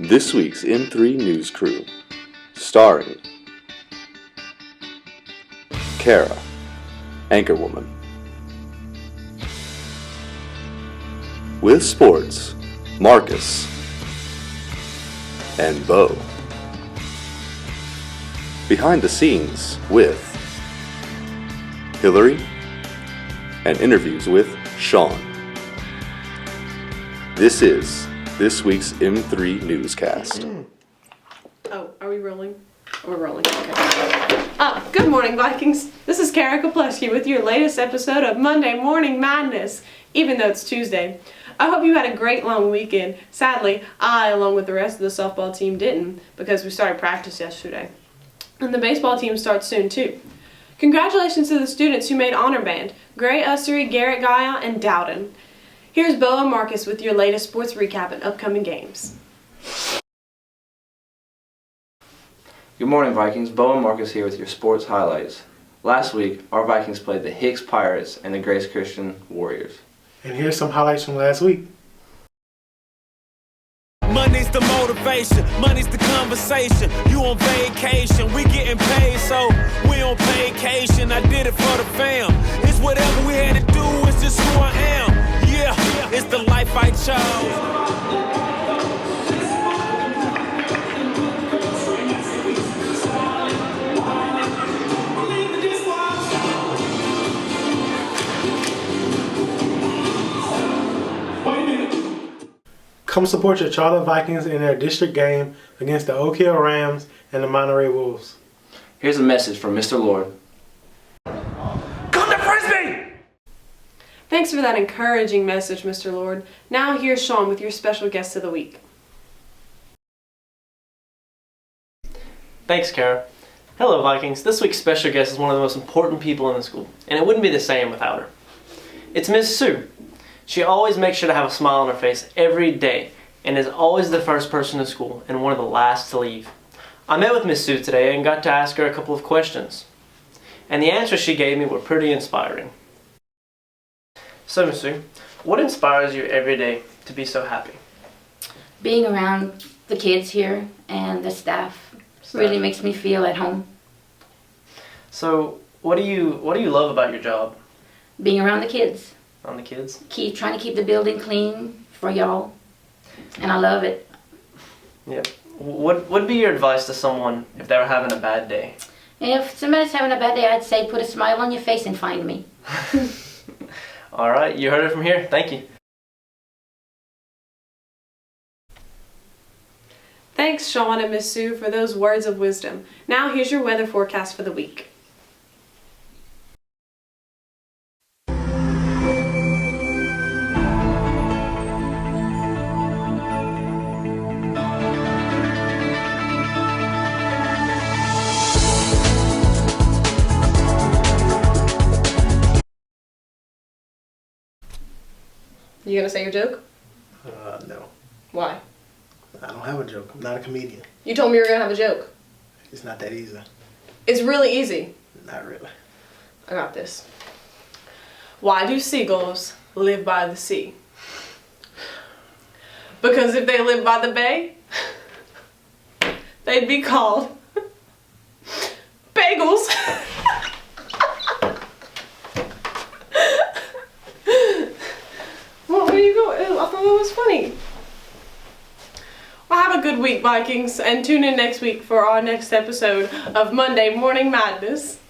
This week's M3 News Crew, starring Kara, Anchorwoman. With sports, Marcus and Bo. Behind the scenes with Hillary and interviews with Sean. This is this week's M3 Newscast. Oh, are we rolling? We're rolling. Okay. Good morning, Vikings. This is Kara Kopleski with your latest episode of Monday Morning Madness, even though it's Tuesday. I hope you had a great long weekend. Sadly, I, along with the rest of the softball team, didn't because we started practice yesterday. And the baseball team starts soon, too. Congratulations to the students who made Honor Band, Gray Ussery, Garrett Gaia, and Dowden. Here's Bo and Marcus with your latest sports recap and upcoming games. Good morning, Vikings. Bo and Marcus here with your sports highlights. Last week, our Vikings played the Hicks Pirates and the Grace Christian Warriors. And here's some highlights from last week. Money's the motivation, money's the conversation. You on vacation, we getting paid, so we on vacation. I did it for the fam. It's whatever we had to do, it's just who I am. Yeah, it's the life I chose. Come support your Charlotte Vikings in their district game against the Oak Hill Rams and the Monterey Wolves. Here's a message from Mr. Lord. Come to Frisbee! Thanks for that encouraging message, Mr. Lord. Now here's Sean with your special guest of the week. Thanks, Kara. Hello, Vikings. This week's special guest is one of the most important people in the school, and it wouldn't be the same without her. It's Miss Sue. She always makes sure to have a smile on her face every day, and is always the first person to school and one of the last to leave. I met with Miss Sue today and got to ask her a couple of questions, and the answers she gave me were pretty inspiring. So, Miss Sue, what inspires you every day to be so happy? Being around the kids here and the staff really makes me feel at home. So, what do you love about your job? Being around the kids. On the kids? Trying to keep the building clean for y'all. And I love it. Yep. What would be your advice to someone if they were having a bad day? If somebody's having a bad day, I'd say put a smile on your face and find me. All right, you heard it from here. Thank you. Thanks, Sean and Miss Sue, for those words of wisdom. Now here's your weather forecast for the week. You gonna say your joke? No. Why? I don't have a joke. I'm not a comedian. You told me you were gonna have a joke. It's not that easy. It's really easy. Not really. I got this. Why do seagulls live by the sea? Because if they lived by the bay, they'd be called bagels. Well, where you go? I thought it was funny. Well, have a good week, Vikings, and tune in next week for our next episode of Monday Morning Madness.